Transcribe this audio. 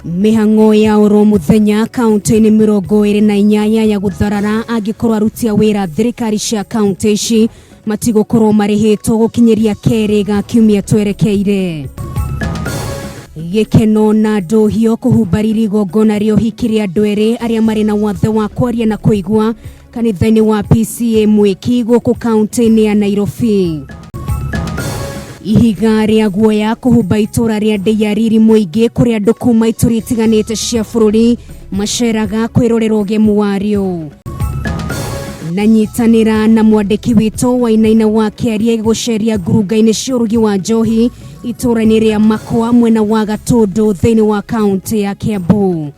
Mihango ya oro muthenya kaunti-ini mirongo iri na inyanya ya gutharara angikorwo aruti a wira thirikari cia kaunti ici matigukorwo marihitwo gukinyiria keri ga kiumia twerekeire. Gikeno na ndohio kuhumbariri gongona rio hikiria andu eri aria mari na wathe wa kwaria na kuigua kanitha-ini wa PCA Mwiki guku kaunti-ini ya Nairobi. Ihiga ria guoya kuhumba itura ria Ndeiariri muingi kuria andu kuma ituri itiganite cia bururi maceraga kwirorera ugemu wario. Na nyitanira na mwandiki witu Wainaina wa Kiaria guceria ngurunga-ini cia urugi wa njohi itura-ini ria Makwa mwena wa Gatundu thiini wa kaunti ya Kiambu.